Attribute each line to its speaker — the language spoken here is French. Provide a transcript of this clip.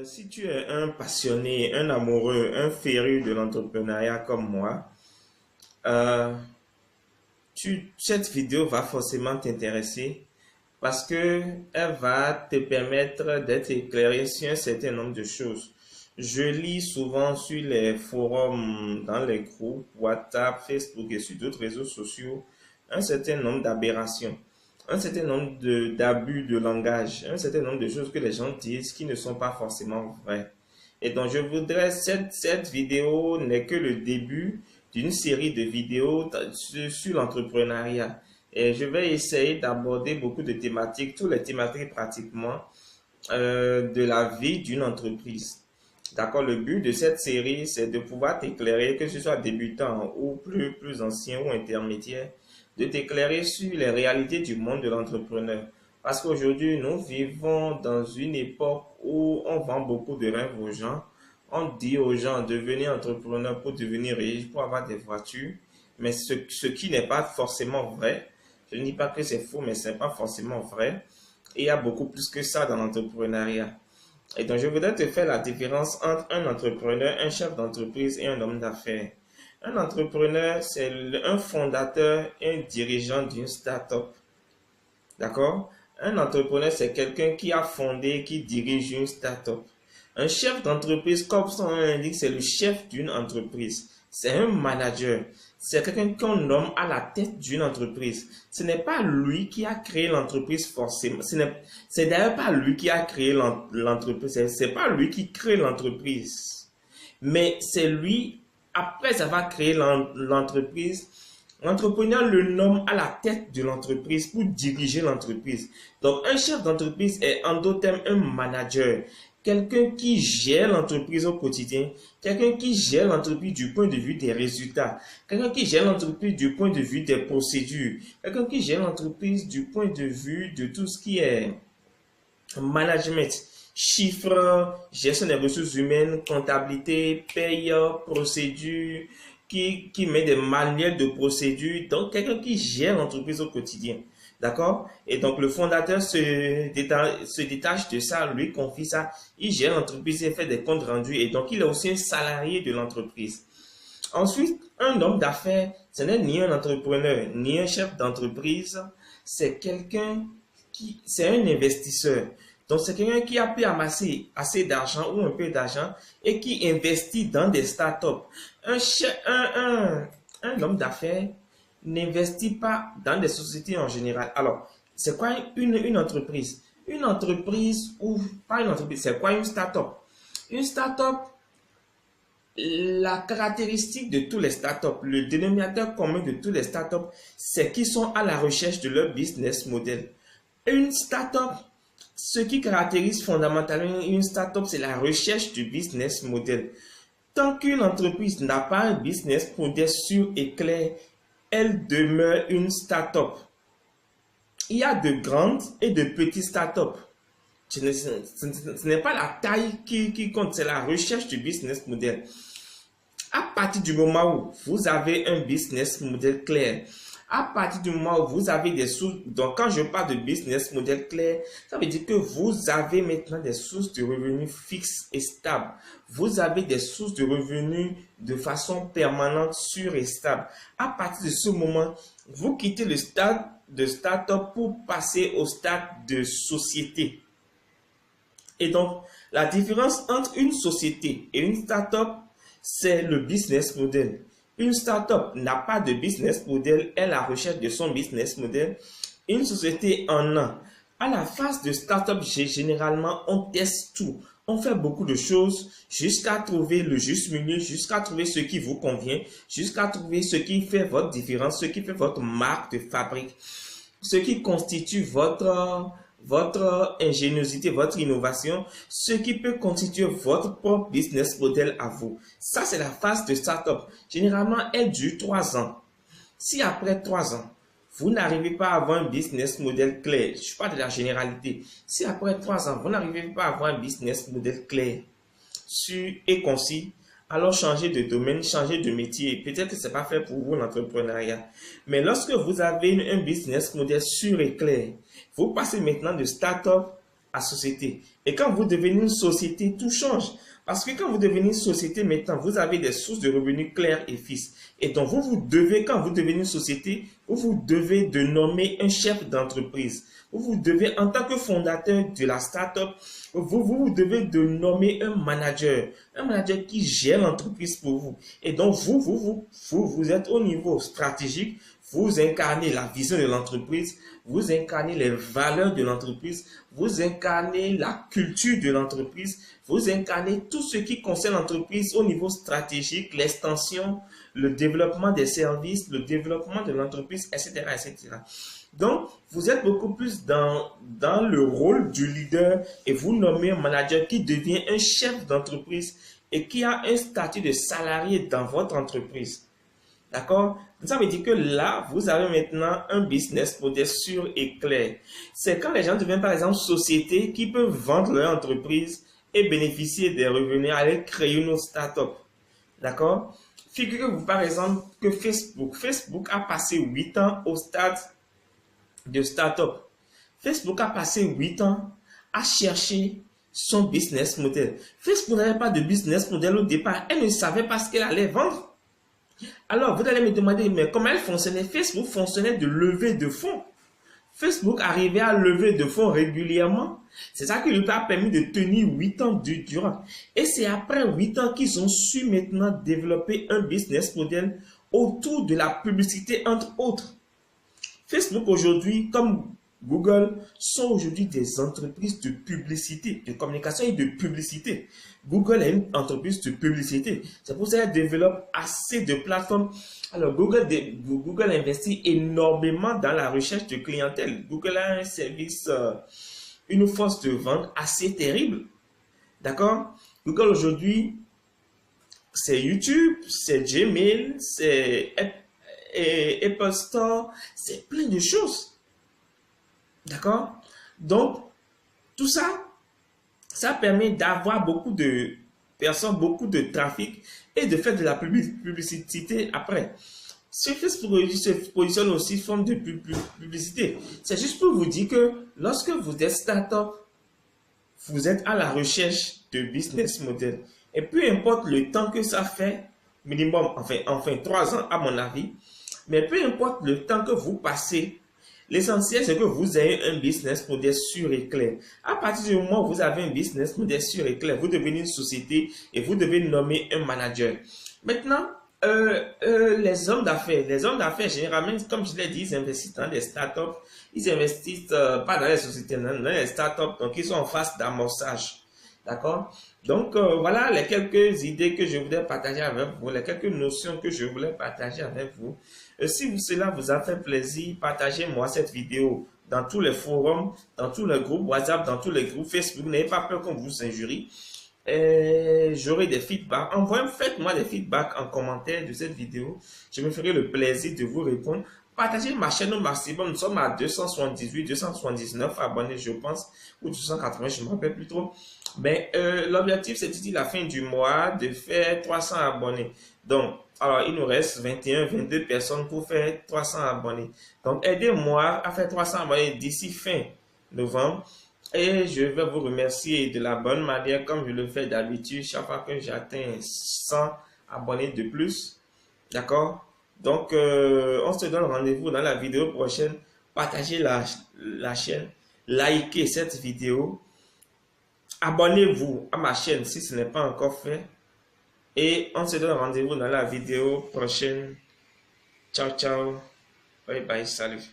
Speaker 1: Si tu es un passionné, un amoureux, un féru de l'entrepreneuriat comme moi, euh, cette vidéo va forcément t'intéresser parce que elle va te permettre d'être éclairé sur un certain nombre de choses. Je lis souvent sur les forums, dans les groupes WhatsApp, Facebook et sur d'autres réseaux sociaux un certain nombre d'aberrations, un certain nombre d'abus de langage, un certain nombre de choses que les gens disent qui ne sont pas forcément vraies. Et donc, je voudrais, cette vidéo n'est que le début d'une série de vidéos sur l'entrepreneuriat. Et je vais essayer d'aborder beaucoup de thématiques, toutes les thématiques pratiquement de la vie d'une entreprise. D'accord, le but de cette série, c'est de pouvoir t'éclairer, que ce soit débutant ou plus ancien ou intermédiaire, de t'éclairer sur les réalités du monde de l'entrepreneur. Parce qu'aujourd'hui, nous vivons dans une époque où on vend beaucoup de rêves aux gens. On dit aux gens de devenir entrepreneur pour devenir riche, pour avoir des voitures. Mais ce qui n'est pas forcément vrai. Je ne dis pas que c'est faux, mais ce n'est pas forcément vrai. Et il y a beaucoup plus que ça dans l'entrepreneuriat. Et donc, je voudrais te faire la différence entre un entrepreneur, un chef d'entreprise et un homme d'affaires. Un entrepreneur, c'est un fondateur et un dirigeant d'une start-up. D'accord? Un entrepreneur, c'est quelqu'un qui a fondé, qui dirige une start-up. Un chef d'entreprise, comme son nom l'indique, c'est le chef d'une entreprise. C'est un manager. C'est quelqu'un qu'on nomme à la tête d'une entreprise. Ce n'est pas lui qui a créé l'entreprise forcément. C'est d'ailleurs pas lui qui a créé l'entreprise. C'est pas lui qui crée l'entreprise. Mais c'est lui, après avoir créé l'entreprise, l'entrepreneur le nomme à la tête de l'entreprise pour diriger l'entreprise. Donc, un chef d'entreprise est en d'autres termes un manager. Quelqu'un qui gère l'entreprise au quotidien, quelqu'un qui gère l'entreprise du point de vue des résultats, quelqu'un qui gère l'entreprise du point de vue des procédures, quelqu'un qui gère l'entreprise du point de vue de tout ce qui est management, chiffres, gestion des ressources humaines, comptabilité, paye, procédures, qui met des manuels de procédures. Donc, quelqu'un qui gère l'entreprise au quotidien. D'accord? Et donc, le fondateur se détache de ça, lui confie ça. Il gère l'entreprise, il fait des comptes rendus. Et donc, il est aussi un salarié de l'entreprise. Ensuite, un homme d'affaires, ce n'est ni un entrepreneur, ni un chef d'entreprise. C'est c'est un investisseur. Donc, c'est quelqu'un qui a pu amasser assez d'argent ou un peu d'argent et qui investit dans des startups. Un homme d'affaires n'investit pas dans des sociétés en général. Alors, c'est quoi une entreprise? Une entreprise ou pas une entreprise, c'est quoi une startup? Une startup, la caractéristique de tous les startups, le dénominateur commun de tous les startups, c'est qu'ils sont à la recherche de leur business model. Une startup, ce qui caractérise fondamentalement une startup, c'est la recherche du business model. Tant qu'une entreprise n'a pas un business model sûr et clair, elle demeure une start-up. Il y a de grandes et de petites start-up. Ce n'est pas la taille qui compte, c'est la recherche du business model. À partir du moment où vous avez un business model clair, à partir du moment où vous avez des sources, donc quand je parle de business model clair, ça veut dire que vous avez maintenant des sources de revenus fixes et stables. Vous avez des sources de revenus de façon permanente, sûre et stable. À partir de ce moment, vous quittez le stade de start-up pour passer au stade de société. Et donc, la différence entre une société et une start-up, c'est le business model. Une startup n'a pas de business model, elle est à la recherche de son business model. Une société en a. À la phase de startup, généralement, on teste tout. On fait beaucoup de choses jusqu'à trouver le juste milieu, jusqu'à trouver ce qui vous convient, jusqu'à trouver ce qui fait votre différence, ce qui fait votre marque de fabrique, ce qui constitue votre ingéniosité, votre innovation, ce qui peut constituer votre propre business model à vous. Ça, c'est la phase de startup. Généralement, elle dure 3 ans. Si après 3 ans, vous n'arrivez pas à avoir un business model clair, je parle de la généralité. Si après 3 ans, vous n'arrivez pas à avoir un business model clair, sûr et concis, alors changez de domaine, changez de métier. Peut-être que ce n'est pas fait pour vous l'entrepreneuriat. Mais lorsque vous avez un business model sûr et clair, vous passez maintenant de start-up à société. Et quand vous devenez une société, tout change. Parce que quand vous devenez une société, maintenant, vous avez des sources de revenus claires et fixes. Et donc, vous devez, quand vous devenez une société, vous devez de nommer un chef d'entreprise. Vous devez, en tant que fondateur de la start-up, vous devez de nommer un manager qui gère l'entreprise pour vous. Et donc, vous êtes au niveau stratégique, vous incarnez la vision de l'entreprise, vous incarnez les valeurs de l'entreprise, vous incarnez la culture de l'entreprise, vous incarnez tout ce qui concerne l'entreprise au niveau stratégique, l'extension, le développement des services, le développement de l'entreprise, etc., etc. Donc, vous êtes beaucoup plus dans le rôle du leader et vous nommez un manager qui devient un chef d'entreprise et qui a un statut de salarié dans votre entreprise. D'accord? Ça veut dire que là, vous avez maintenant un business model sûr et clair. C'est quand les gens deviennent par exemple sociétés qui peuvent vendre leur entreprise et bénéficier des revenus, aller créer une autre start-up. D'accord? Figurez-vous par exemple que Facebook a passé 8 ans au stade de start-up. Facebook a passé 8 ans à chercher son business model. Facebook n'avait pas de business model au départ. Elle ne savait pas ce qu'elle allait vendre. Alors, vous allez me demander, mais comment elle fonctionnait? Facebook fonctionnait de levée de fonds. Facebook arrivait à lever de fonds régulièrement. C'est ça qui lui a permis de tenir 8 ans durant. Et c'est après 8 ans qu'ils ont su maintenant développer un business model autour de la publicité, entre autres. Facebook aujourd'hui, comme Google, sont aujourd'hui des entreprises de publicité, de communication et de publicité. Google est une entreprise de publicité. C'est pour ça qu'elle développe assez de plateformes. Alors, Google investit énormément dans la recherche de clientèle. Google a un service, une force de vente assez terrible. D'accord? Google aujourd'hui, c'est YouTube, c'est Gmail, c'est Apple Store, c'est plein de choses. D'accord? Donc, tout ça, ça permet d'avoir beaucoup de personnes, beaucoup de trafic et de faire de la publicité après. Ce Facebook se positionne aussi sous forme de publicité. C'est juste pour vous dire que lorsque vous êtes start-up, vous êtes à la recherche de business model. Et peu importe le temps que ça fait, minimum, enfin 3 ans à mon avis, mais peu importe le temps que vous passez, l'essentiel, c'est que vous ayez un business model sûr et clair. À partir du moment où vous avez un business model sûr et clair, vous devenez une société et vous devez nommer un manager. Maintenant, les hommes d'affaires, généralement, comme je l'ai dit, ils investissent dans des startups. Ils investissent pas dans les sociétés, dans les startups. Donc, ils sont en phase d'amorçage. D'accord? Donc, voilà les quelques idées que je voulais partager avec vous, les quelques notions que je voulais partager avec vous. Si cela vous a fait plaisir, partagez-moi cette vidéo dans tous les forums, dans tous les groupes WhatsApp, dans tous les groupes Facebook. N'ayez pas peur qu'on vous injurie. J'aurai des feedbacks. Faites-moi des feedbacks en commentaire de cette vidéo. Je me ferai le plaisir de vous répondre. Partagez ma chaîne au maximum. Nous sommes à 278, 279 abonnés, je pense, ou 280, je ne me rappelle plus trop. Mais l'objectif, c'est d'ici la fin du mois de faire 300 abonnés. Donc, alors, il nous reste 21, 22 personnes pour faire 300 abonnés. Donc, aidez-moi à faire 300 abonnés d'ici fin novembre. Et je vais vous remercier de la bonne manière, comme je le fais d'habitude, chaque fois que j'atteins 100 abonnés de plus. D'accord? Donc, on se donne rendez-vous dans la vidéo prochaine. Partagez la chaîne, likez cette vidéo. Abonnez-vous à ma chaîne si ce n'est pas encore fait. Et on se donne rendez-vous dans la vidéo prochaine. Ciao, ciao. Bye bye, salut.